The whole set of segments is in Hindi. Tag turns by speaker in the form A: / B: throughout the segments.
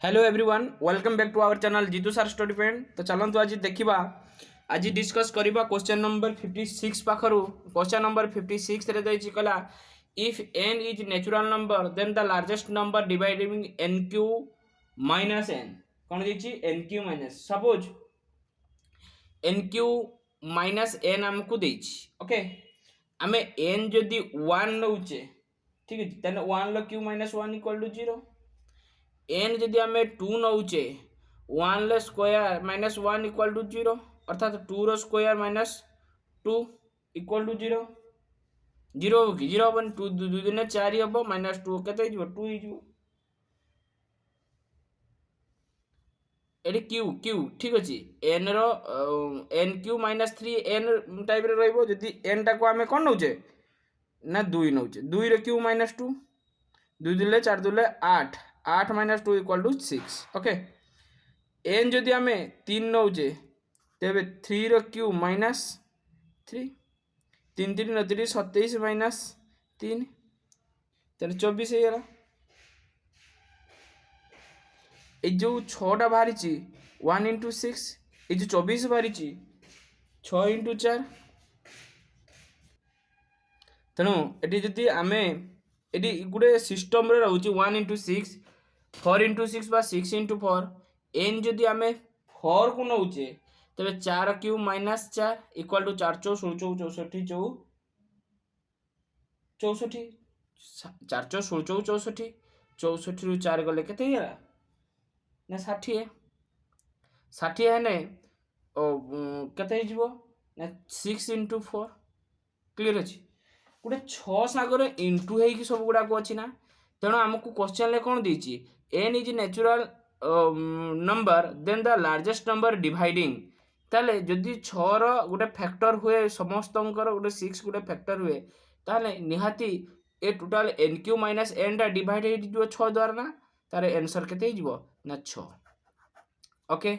A: Hello everyone welcome back to our channel Jeetu sir study point. तो चलतु आज देखा आज डिस्कस करवा क्वेश्चन नंबर 56 पाखर। क्वेश्चन नंबर 56 रे देछि कला if n is natural number then the largest number dividing nq minus n कौन देछि nq minus suppose nq minus n हमको देछि ओके आमे n जदि 1 नउचे ठीक है तने 1 लो q minus 1 equal to 0 n जदि आम 2 नौचे 1 स्क्वायर माइनस 1 इक्वल टू 0 अर्थात 2 रो स्क्वायर माइनस 2 इक्वल टू 0 0 हो कि 0 हम 2 2 दिन 4 हम माइनस 2 केते हो 2 हो एटी क्यू क्यू ठीक अच्छे एन रो N Q minus 3 N type रे रहइबो जदि एन टा को आमे कोन नौचे ना 2 नौचे 2 रे क्यू माइनस 2 2 दिन 4 दिन 8 8 minus 2 equal to 6 okay n जदि आम 3 नौचे तेरे 3 रो क्यू माइनस 3 3 3 3 27 माइनस 3 तेरे 24 हो जो 6टा बाहरी 1 इंटू 6 ये जो 24 बाहरी 6 इंटू 4 तेणु ये जदि आम ये गोटे सिस्टम रोचे 1 इंटू 6 4 इंटू 6 बा 6 इंटू 4 एन जदि आम 4 को नौचे तेरे 4 क्यू माइनस 4 इक्वल टू 4 चौ 16 64 64 4 चौ 16 64 64 रु 4 गले केते हेला ना 60 60 है ने केते हिजबो ना 6 इंटू 4 क्लियर अछि गोटे 6 सागर इंटू है कि सब गुडा को अछि ना तेणु आमको क्वेश्चन ले कौन दीची n is natural number then the largest number dividing ताले जदि 6 रो गोटे फैक्टर हुए समस्त गोटे 6 गोटे फैक्टर हुए ताले निहाती ए टोटल nq माइनस n टा डिवाइड हे जो 6 द्वारा ना तारे आंसर केते हिजबो ना 6 ओके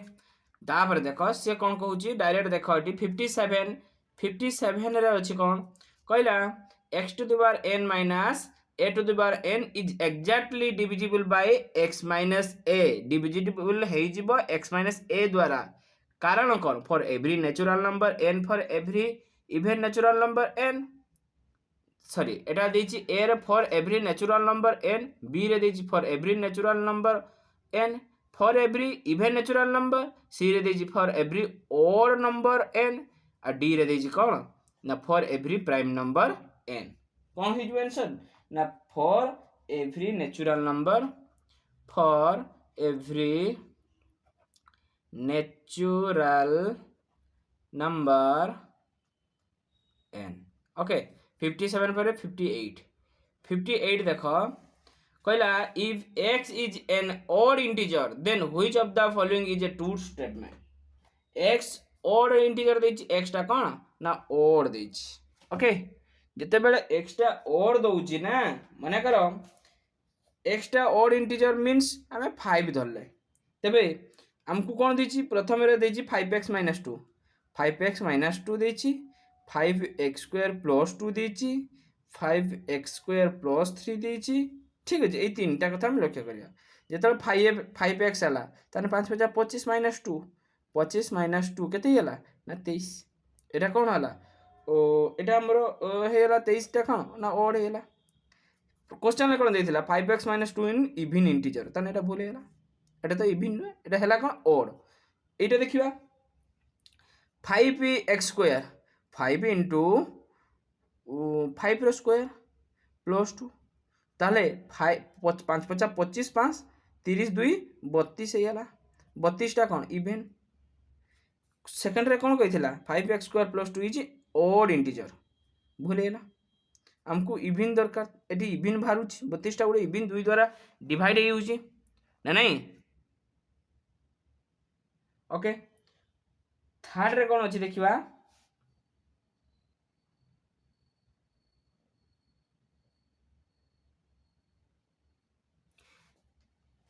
A: तापर देखो से कौन कहूची डायरेक्ट देखो एटी 57 रे अछि कौन कहला x to the power n minus a to the power n is exactly divisible by x minus a divisible है जिबो x minus a द्वारा कारण कौन for every natural number n for every even natural number n sorry एटा देछि a रे for every natural number n b रे देछि for every natural number n for every even natural number c रे देछि for every odd number n और d रे देछि कौन ना for every prime number n कौन है जो आंसर ना for every natural number n okay 57 पर 58 देखो कहला if x is an odd integer then which of the following is a true statement x odd integer देछि x टा कोन ना odd देछि ओके जिते बेले x टा odd दउछि ना माने करो x टा odd integer means हमें 5 धरले तबे हमको कोन देछि प्रथम रे देछि 5x - 2 5x - 2 देछि 5x² + 2 देछि 5x² + 3 देछि ठीक अछि ए तीनटा कथा हम लक्ष्य करिया जेतल 5x हला तने 5 * 25 - 2 25 - 2 केते हला ना 23 एटा कोन हला ओ एटा हमरो हेला 23 टा कोन ना ओड हेला क्वेश्चन ले कोन देथिला 5x - 2 इन इवन इंटीजर तने एटा भूल हेला एटा तो इवन न एटा हेला कोन ओड एटा देखिबा 5x² 5 * 5 रो स्क्वायर + 2 ताले 5 5 * 25 5 30 2 32 हेला 32 टा कोन इवन सेकंड रे कोन कहिथिला 5x² + 2 इज ओड इंटीजर भूलेला हमको इवन दरकार एटी इवन बाहरुछि 32 टा गुडे इवन 2 द्वारा डिवाइड हे होछि ना नहीं ओके थर्ड रे कोन अछि देखिबा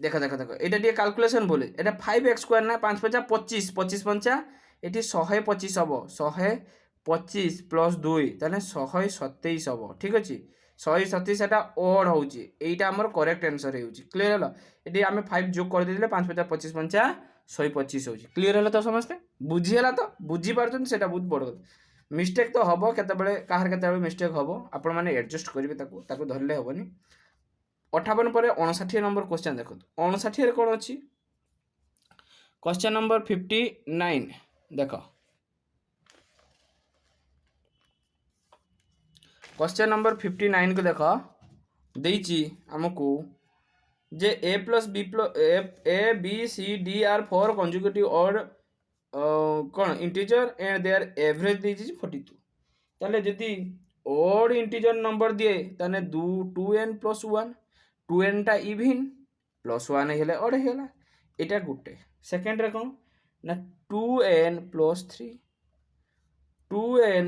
A: देखो देखो देखो एटा डी कैलकुलेशन बोले एटा 5x² ना 5 * 25 25 पंचा एटी 125 हबो 125 + 2 ताने 127 हबो ठीक अछि 137 এটা ওড হচ্ছে, এইটা আমার করেক্ট আনসর হচ্ছে। ক্লিয়ার হল? এটি আমি 5 যোগ করে দিলে 5 5 25 5 125 হচ্ছে। ক্লিয়ার হল তো সমস্তে? বুঝিগলা তো? বুঝি পারছেন সেটা বহুত বড় কথা। মিস্টেক তো হব, কেতবে কাহার কেতবে মিস্টেক হব, আপন মানে এডজস্ট করবে, তাকে ধরলে হবনি। 58 পরে 59 নম্বর কোশ্চেন দেখুন। 59 কোণ ଅଛି? কোশ্চেন নম্বর 59 দেখ। क्वेश्चन नंबर 59 को देख देइछि हमकु जे a plus b plus a b c d are 4 consecutive और कौन इंटीजर एंड देयर एवरेज देइछि 42। ताले जदि ओड इंटीजर नंबर दिए ताने 2n प्लस 1 2n टा इवन प्लस 1 हेले ओड हेला एटा गुटे। सेकंड रे कोन ना 2n प्लस 3 2n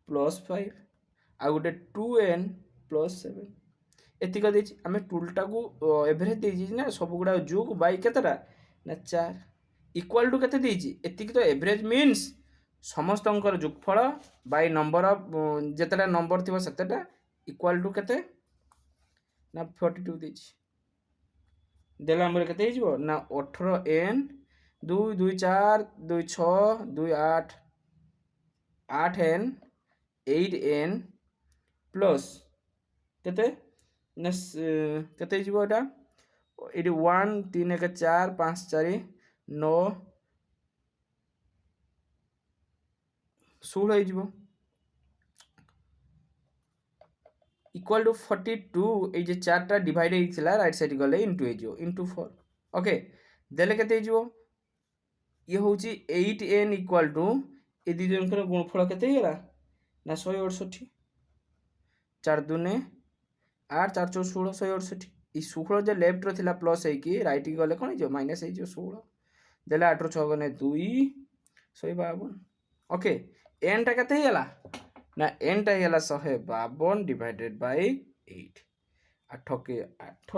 A: प्लस 5 आ गोटे 2n प्लस 7 एतिक देछि। आमे टूलटा को एवरेज देछि ना सब गुडा जोग बाय केतरा ना 4 इक्वल टू केते देछि एतिक। तो एवरेज मीन्स समस्तंकर जोगफल बाय नंबर ऑफ जेतेटा नंबर थिबो सेतेटा इक्वल टू केते ना 42 देछि। देला हमरे केते हिजबो ना 18n 2 2 4 2 6 2 8 8n 8n प्लस केते ना केते हिजबो एटा एटी 1 3 1 4 5 4 9 16 हिजबो इक्वल टू 42 এই যে চারটা ডিভাইড হইছিলা রাইট সাইড গলে ইনটু হইଯିବ ইনটু 4 ওকে দেলে কেতে হইଯିବ ये होची 8n इक्वल टू ए दी जनकर गुणफल केते हेला ना 168 4 दुने 8 4 4 16 168 ई 16 जे लेफ्ट रो थिला प्लस है कि राइट गले कोन जो माइनस है जो 16 देला 8 रो 6 गने 2 152 ओके n टा केते हेला ना n टा हेला 152 डिवाइडेड बाय 8 8 के 8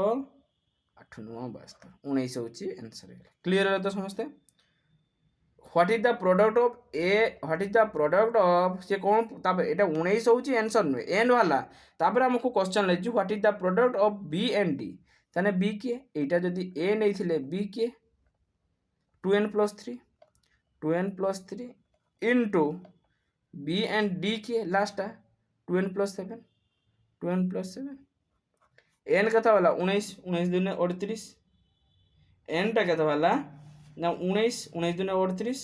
A: 8 9 72 19 होची आंसर। क्लियर है तो समझते? What is the product of A what is the product of से कौन तब एटा 19 होची आंसर नु एन वाला तापर हमको क्वेश्चन लेजु what is the product of B and D तने बी के एटा जदी ए नै थिले बी के 2n + 3 2n + 3 into b and d के लास्ट 2n + 7 2n + 7 एन कथा वाला 19 19 दुने 38 एन टा कथा वाला ना 19 19 दुने 38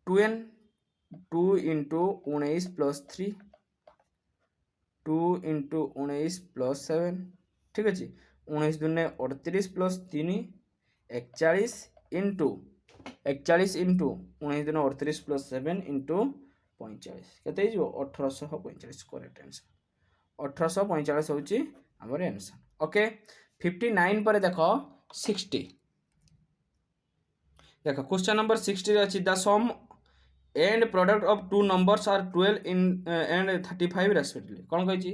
A: 2n 2 इंटू 19 + 3 2 इंटू 19 + 7 ठीक अच्छे 19 दुने 38 + 3 41 इंटू 41 इंटू 19 दुने 38 + 7 इंटू 45 केते हिजो 1845 करेक्ट आंसर 1845 होची हमर आंसर। ओके 59 पर देखो 60 देखो क्वेश्चन नंबर 60 अछि the sum and product of two numbers are 12 in and 35 respectively कोन कहै छी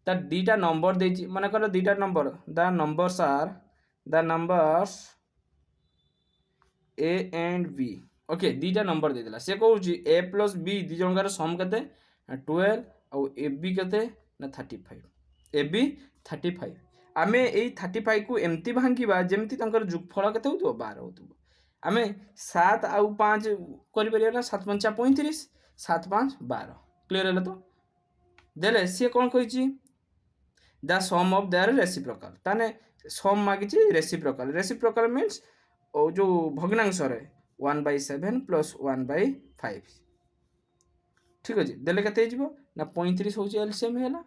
A: त दीटा नंबर देछि माने कर दीटा number the numbers are the numbers A and B okay दीटा नंबर दे दिला से कहू छी ए + बी दी जनकर सम केते 12 और ए बी केते ना 35 ए बी 35 आमे एई 35 को एमती भांगीबा जेमती तंकर जोगफल केते होतो 12 होतो आमे 7 आउ 5 करि परिया ना 7 5 35 7 5 12 क्लियर हला तो देले से कोन कहि छी the sum of their reciprocal ताने सम मागि छी रेसिप्रोकल मींस ओ जो भग्नांश रे 1/7 + 1/5 ठीक अछि देले केते हिजबो ना 35 होची एलसीएम हेला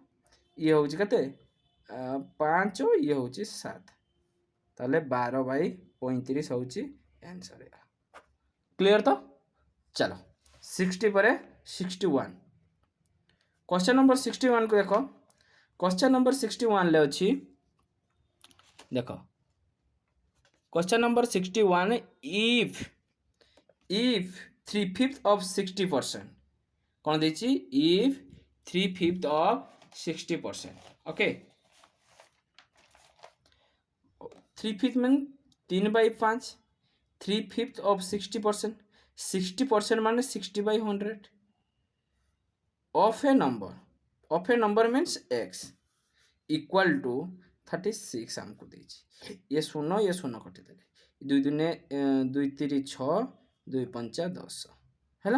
A: ये होची केते 5 ये होची 7 ताले 12/35 होची आंसर है। क्लियर तो चलो 60 पर 61 क्वेश्चन नंबर 61 को देखो क्वेश्चन नंबर 61 ले अछि देखो क्वेश्चन नंबर 61 if 3/5 of 60% कौन देछि if 3/5 of 60% okay 3/5 mean 3/5 3/5 of 60% 60% माने 60/100 of a number means x equal to 36 आमको देछि ये शून्य कटिदेले दुई दुने दुई तिरि 6 दुई पंचा 10 है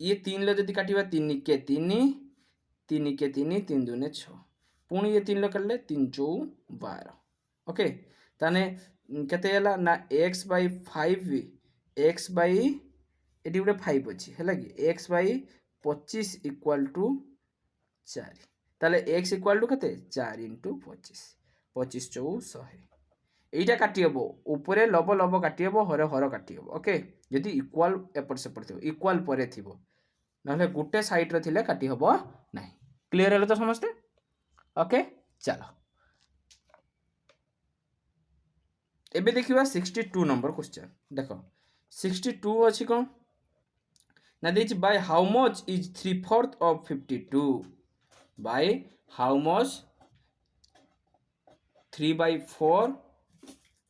A: ये 3 लो जदि काटिबा 3 के 3 3 के 3 3 दुने 6 पुणी ये 3 लो काटले 3 चौ 12 ओके ताने केते होला ना x by 5 x by eighty गोटे 5 अछि हैला कि x बाई 25 इक्वल टू 4 ताले x इक्वल टू केते 4 इंटू 25 25 चौ 100 এইটা কাটি হব উপরে লব লব কাটি হব হরে হর কাটি হব ওকে যদি ইকুয়াল এপট সেপট থিব ইকুয়াল পরে থিব নহলে গোটে সাইড রে থিলে কাটি হব নাই ক্লিয়ার হলো তো সমস্তে ओके चलो एबे देखिबा 62 नंबर क्वेश्चन देखो 62 अछि कोन ना देछि by how much is 3/4 of 52 by how much 3/4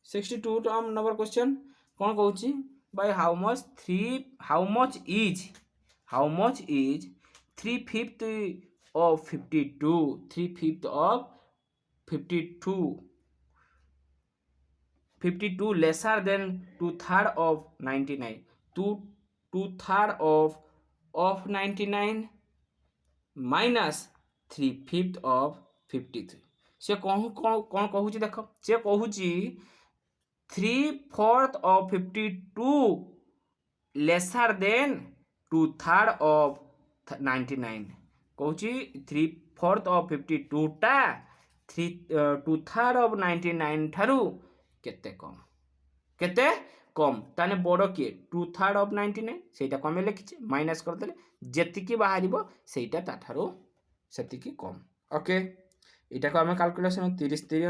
A: 62 number question कौन कहूँ by how much is 3/5 of 52 3/5 of 52 lesser than 2/3 of 99 2/3 of 99 minus 3/5 of 53 से कौन कहूँ देख से कहूँ 3/4 of 52 lesser than 2/3 of 99 कहूँ 3/4 of 52 टा 2/3 of 99 ठारू केते कम ताने बड़ किए 2/3 of 99 सेटा कमे लिखिचे माइनस कर देले जेतिकी बाहरिबो सेटा ताठारू सेतिकी कम ओके एटा को हम कैलकुलेशन 30 3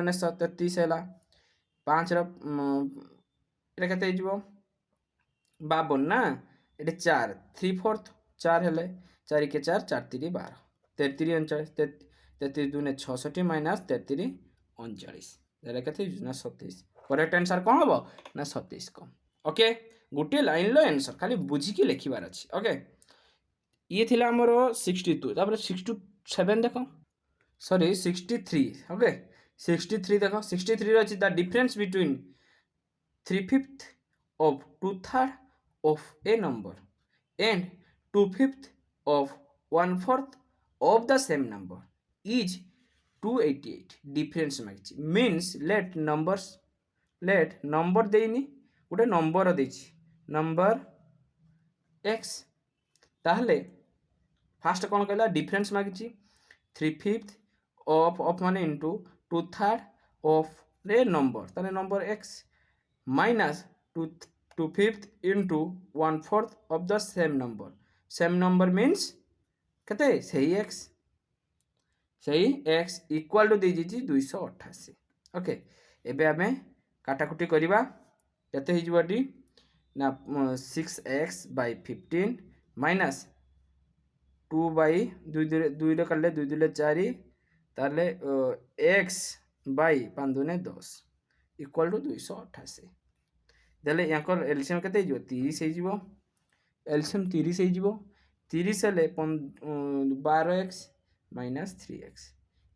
A: 33 हैला 5 रो एटा केते हिजबो 52 ना एटा 4 3/4 4 हेले 4 के 4 4 3 12 33 39 33 2 ने 66 माइनस 33 39 देले केते ना 27 करेक्ट आंसर कोन हबो ना 27 कम ओके गोटे लाइन लो आंसर खाली बुझी के लिखिबार अछि ओके ये थिला हमरो 62 तापर 67 देखो सॉरी 63 ओके 63 देखो 63 रो अछि the difference between 3/5 of 2/3 of a number and 2/5 of 1/4 of the same number is 288 difference मागिछि means let number देइनी गोटे नंबर देछि नंबर x ताहले फास्ट कोन कहला डिफरेंस मागिछि 3/5 of माने इनटू 2/3 of रे नंबर ताले number x minus 2/5 into 1/4 of the same number means कते सही x equal to दे जी 288 ओके एबे हमें काटाकुटी करिबा केते हि जबडी ना 6x by 15 minus 2 by 2 रे करले 2 2 4 ताले x by 5 2 10 equal to 288 देले याकर एलसीएम केते हिजो 30 हे जिवो एलसीएम 30 हे जिवो 30 हेले 12x minus 3x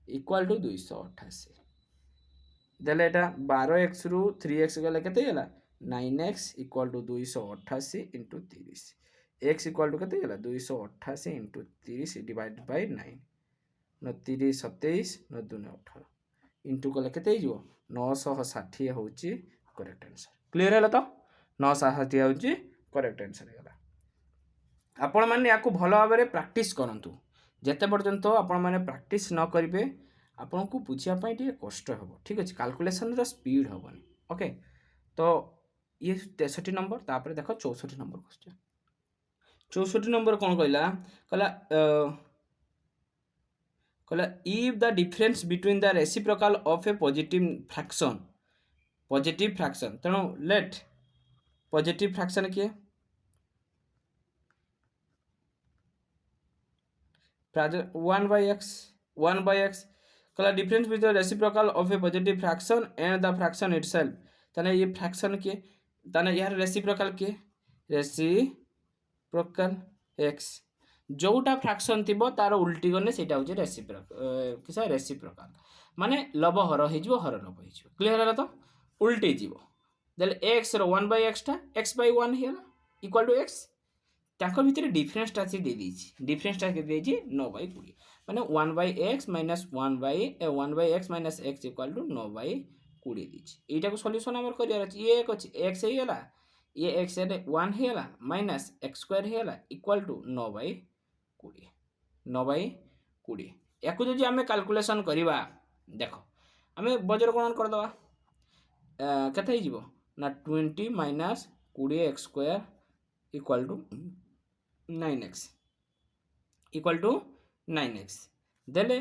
A: equal to 288 देले एटा 12x रु 3x गले केते होला 9x equal to 288 into 30 x equal to केते होला 288 into 30 divided by 9 न 30 27 न 2 18 into गले केते हिजो 960 होउची करेक्ट आंसर क्लियर है तो 960 होउची करेक्ट आंसर हैला आपण माने याकू भलो भाबरे प्रैक्टिस करंतु जेते पर्यंत आपण माने प्रैक्टिस न करिवे आपण को बुझिया पई टे कष्ट हबो ठीक अछि कैलकुलेशन रो स्पीड हबोनी ओके तो ये 63 नंबर तापर देखो 64 नंबर क्वेश्चन 64 नंबर कोन कहला if the difference between the reciprocal of a positive fraction तेणु लेट पॉजिटिव फ्रैक्शन किए 1/x कहला difference between the reciprocal of A positive fraction and the fraction itself तने ये फ्रैक्शन किए तने यार रेसिप्रोकल किए रेसिप्रोकल x जोटा फ्रैक्शन थी तार उल्टी गने सेटा हूँ रेसिप्रोकाल माने लब हर हो हर लब हो क्लीयर है तो उल्टी जीव देले एक्स रो 1/x टा x by 1 है इक्वल टू x ताको भितर डिफरेंस टा से दे दीची डिफरेंस टा के देची 9/20 माने 1/x minus 1/x minus x equal to 9/20 दीची एटा को सॉल्यूशन हमर करियर अछि ये एक अछि x हे गेला ये x रे 1 हे गेला माइनस x स्क्वायर हे गेला इक्वल टू 9/20 9/20 याकू जो आमे कैलकुलेशन करबा देखो आमे बजर गणन कर दवा केते हिजिवो ना 20 minus 20x square equal to 9x equal to 9x देले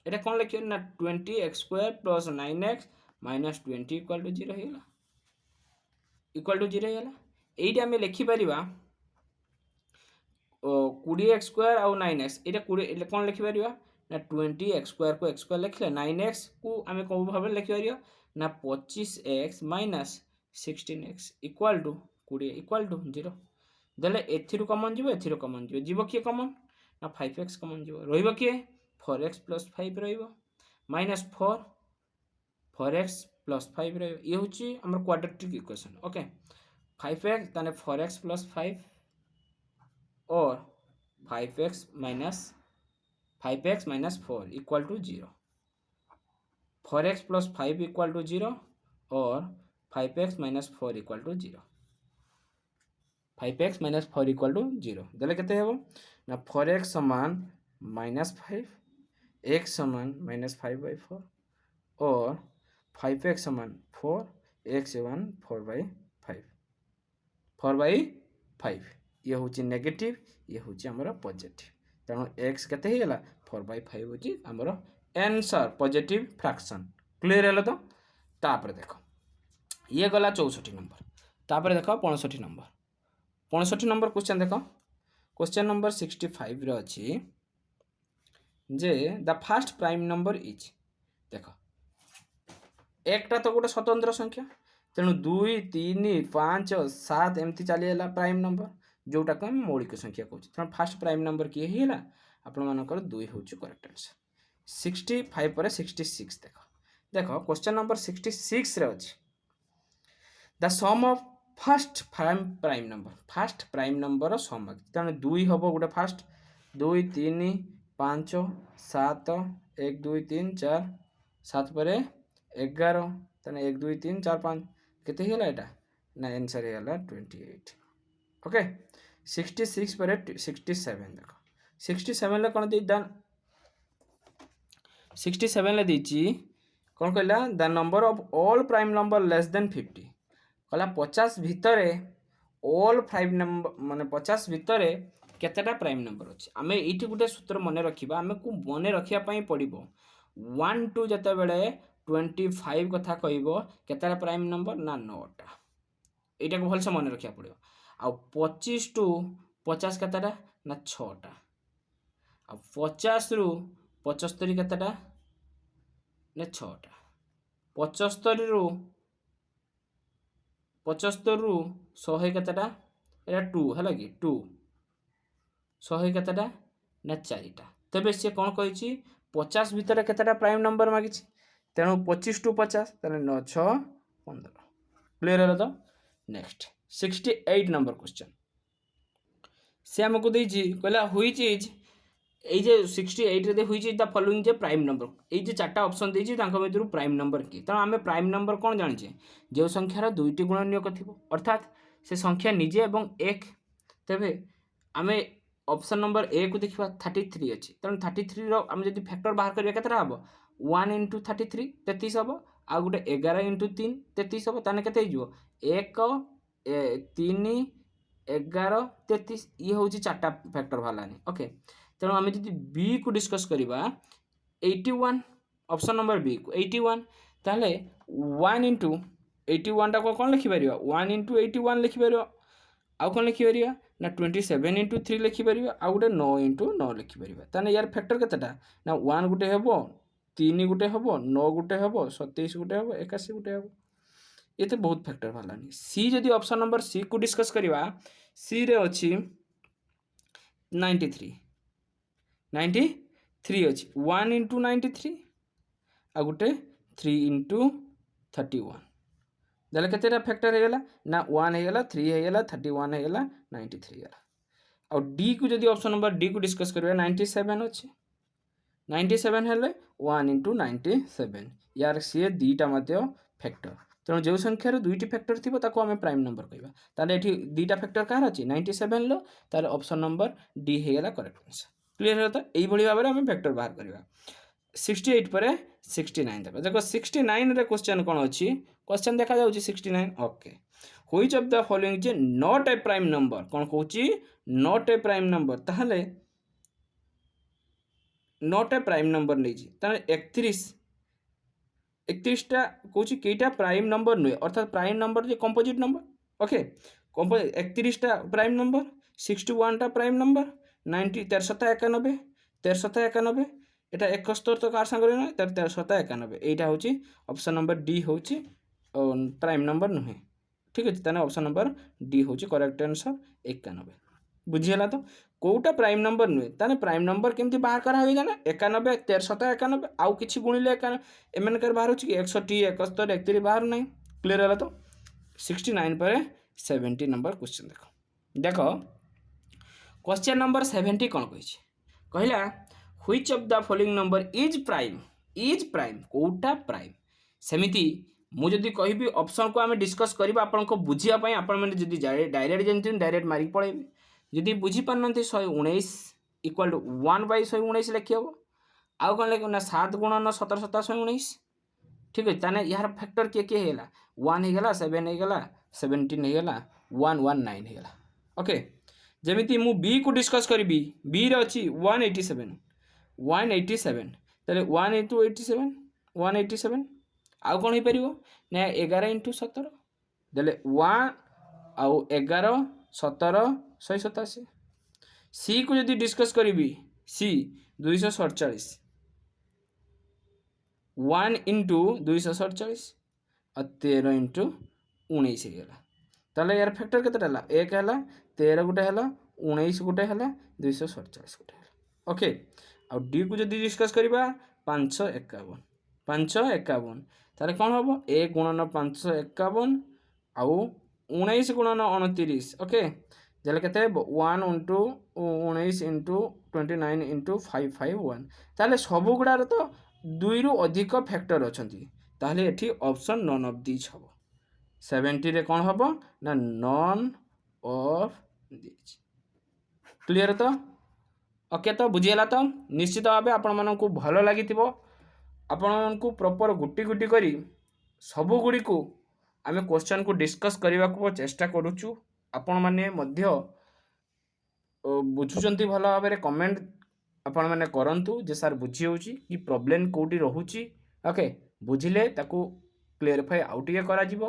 A: एटा कोन लिखियो ना 20x square plus 9x minus 20 equal to 0 हेला इक्वल टू 0 हेला एइटा आमे लिखि परिबा 20x स्क्वायर और 9x एटा 20 कोन लिखि परिबा ना 20x स्क्वायर को x स्क्वायर लिखले 9x को आमे को भाबे लिखि परिबा ना 25x minus 16x equal to 20 equal to 0 देले एथिरु कॉमन जीवो किए कॉमन ना 5x कॉमन जीवो रहिबो किए 4x प्लस 5 रहिबो माइनस 4x प्लस 5 रहिबो ये होची हमर क्वाड्रेटिक इक्वेशन ओके 5x ताने 4x प्लस 5 और 5x minus 4 equal to 0 4x plus 5 equal to 0 और 5x minus 4 equal to 0 5x minus 4 equal to 0 देले केते हेबो ना 4x समान माइनस 5 x समान माइनस 5/4 और 5x समान 4 x समान 4/5 ये हूँ नेगेटिव ये हूँ आमर पॉजिटिव तेणु x केते हे गेला 4/5 हूँ आमर आंसर पॉजिटिव फ्रैक्शन क्लियर है तो तापर देखो ये गला 64 नंबर तापर देखो 65 नंबर क्वेश्चन देखो क्वेश्चन नंबर 65 रे अछि जे the first prime number is देखो एकटा तो गोटे स्वतंत्र संख्या तेणु 2 3 5 7 एमती चलीगला प्राइम नंबर जोटा को मौलिक संख्या कहूँ तेणु फास्ट प्राइम नंबर किए है आपण मानकर 2 हूँ करेक्ट आंसर 65 पर 66 देखो क्वेश्चन नंबर 66 रे अछि the sum of first prime number sum तेणु 2 हम गोटे फास्ट 2 3 5 7 1 2 3 4 7 पर 11 तेना 1 2 3 4 5 केते होला एटा ना आंसर होला 28 ओके 66 पर 67 देखो 67 ले कोन दे दान 67 ले देची कोन कहला the number of all prime number less than 50 कहला 50 भितरे ऑल प्राइम नंबर माने 50 भितरे केतेटा प्राइम नंबर अछि आमे एठी गुटे सूत्र मने रखिबा आमे को मने रखिया पई पड़िबो 1 2 जते बेले 25 कथा कहइबो केतेटा प्राइम नंबर ना 9टा एटा को भलसे मने रखिया पड़िबो आ 25 टू 50 केतेटा ना 6टा आ 50 रु 75 केतेटा ना 6टा 75 रु 100 केतेटा एटा 2 हला कि 2 100 केतेटा ना 4टा तबे से कोन कहिछि 50 भितर केतेटा प्राइम नंबर मागिछि तेणु 25 टू 50 ताने 9 6 15 क्लियर है तो नेक्स्ट 68 नंबर क्वेश्चन से हमको देछि कहला व्हिच इज এই যে 68 রে হইছে দা ফলোইং যে প্রাইম নম্বর এই যে চারটা অপশন দেইছি তাଙ୍କ ভিতରୁ প্রাইম নম্বর কি তেଣୁ ଆମେ ପ୍ରାଇମ୍ ନମ୍ବର କ'ଣ ଜାଣିଛେ ଯେଉଁ ସଂଖ୍ୟାର ଦୁଇଟି ଗୁଣନୀୟକ ଥିବ ଅର୍ଥାତ୍ ସେ ସଂଖ୍ୟା ନିଜେ ଏବଂ ଏକ ତେବେ ଆମେ ଅପସନ୍ ନମ୍ବର ଏ କୁ ଦେଖିବା 33 ଅଛି ତେଣୁ 33ର ଆମେ ଯଦି ଫ୍ୟାକ୍ଟର ବାହାର କରିବା କେତେଟା ହେବ 1 × 33 33 ହେବ ଆଉ ଗୋଟେ 11 × 3 33 ହେବ ତାହେଲେ କେତେ ହେଇଯିବ 1 3 11 33 ଇଏ ହେଉଛି ଚାରଟା ଫ୍ୟାକ୍ଟର ବାହାରିଲାନି ଓକେ तेणु आम जी बी को डिस्कस करवा 81 ऑप्शन नंबर बी को 81 ताले 1 × 81 टा को कौन लिखिपर 1 × 81 लिखिपर आउ कौन लिखिपर ना 27 × 3 लिखिपर आउ गोटे 9 × 9 लिखिपर ताने यार फैक्टर केतेटा ना 1 गोटे हम 3 गोटे हम 9 गोटे हम 27 गोटे हम 81 गोटे हम ये तो बहुत फैक्टर बाहर सी जदि ऑप्शन नंबर सी को डिस्कस करवा सी रे अच्छी 93 93 अच्छी 1 इंटू 93 आ गोटे 3 इंटू 31 देले केतेटा फैक्टर होगला ना 1 होगला 3 होगला 31 होगला 93 होगला आ डी को जदि ऑप्शन नंबर डी को डिस्कस करिया 97 अच्छे 97 हेले 1 इंटू 97 यार सी दीटा मध्य फैक्टर तेणु जो संख्यार दुईटी फैक्टर थी ताको आम प्राइम नंबर कहवा ताले एठी दीटा फैक्टर कहार अच्छी 97 लो तार ऑप्शन नंबर डी होगला करेक्ट आंसर क्लियर है तो यही भाव में आम फैक्टर बाहर करवा 68 पर 69 देखो देखो 69 रे क्वेश्चन कौन अच्छी क्वेश्चन देखा जाउची 69 okay which of the following J not a prime number कौन कहूची नॉट ए प्राइम नंबर ताहले नॉट ए प्राइम नंबर नहीं जी ताहले 31 टा कहूची केटा प्राइम नंबर नुहे अर्थात प्राइम नंबर जे कंपोजिट नंबर ओके 31 टा प्राइम नंबर 61 टा प्राइम नंबर 90 1391 1391 एटा 71 तो कार संग ना 1391 एटा होची ऑप्शन नंबर डी होची प्राइम नंबर नुहे ठीक अछि ताने ऑप्शन नंबर डी होची करेक्ट आंसर 91 बुझियला तो कोटा प्राइम नंबर नुहे ताने प्राइम नंबर केमती बाहर करा होई जाना 91 1391 आउ किछि गुणिले एमनकर बाहर होची 61 71 31 बाहर नाही क्लियर होला तो 69 पर 70 नंबर क्वेश्चन देखो क्वेश्चन नंबर 70 कौन कही कहला which of the following number is prime कोटा प्राइम सेमिति मु जदि कहबी ऑप्शन को आम डिस्कस करबा आपन को बुझिया पई आपन माने जदि डायरेक्ट जानथिन डायरेक्ट मारी पळेबी जदि बुझी पारनथि 119 इक्वल टू 1/119 लिखि हबो आउ कोन लेखना 7 गुणन 17 17 119 ठीक है ताने यार फैक्टर के हेला 1 हेगला 7 हेगला 17 हेगला 119 हेगला ओके जेमिति मु बी को डिस्कस करबी बी रे अछि 187 ताले 1 into 87 187 आउ कौन हो पार ना 11 इंटू 17 देले 1 आउ 11 17 187 सी को जदि डिस्कस करी सी 247 1 इंटू 247 और 13 इंटू 19 होगा ताले यार फैक्टर केतेटा हला 1 हला 13 गोटे हला 19 गोटे हला 247 गोटे हला ओके आ डी को जदि डिस्कस करबा 551 ताले कौन हम 1 गुणन 551 आउ 19 गुणन 29 ओके जले केते 1 इंटू 19 इंटू 29 इंटू 551 ताले सब गुड़ार तो 2 रु अधिक फैक्टर अछंती ताले एठी ऑप्शन नन ऑफ दिस हबो 70 रे कौन हबो ना नन ऑफ दिस क्लियर तो ओके तो बुझीला तो निश्चित भाव आपण मानकु भलो लागितिबो आपण को प्रॉपर गुटी गुटी करी सबु गुडी को आमे क्वेश्चन को डिस्कस करबा को चेष्टा करूछु आपण माने मध्य बुझुचंती भलो भाव रे कमेंट आपण माने करंतु जे सर बुझी होउची कि प्रॉब्लम कोठी रहूची ओके बुझिले ताकू क्लियरफाई आउट ये करा जिवो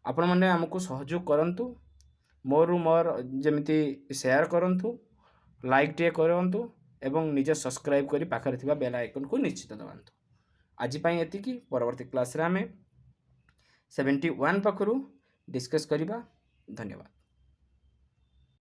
A: आपण माने हमकु सहयोग करंतु मोर जेमिति शेयर करंतु लाइक टे करंतु एवं निजे सब्सक्राइब करी पाखरे थिबा बेल आइकन को निश्चित दबांतु आज एति परवर्ती क्लास रे आमे 71 पाखरु डिस्कस करिबा धन्यवाद।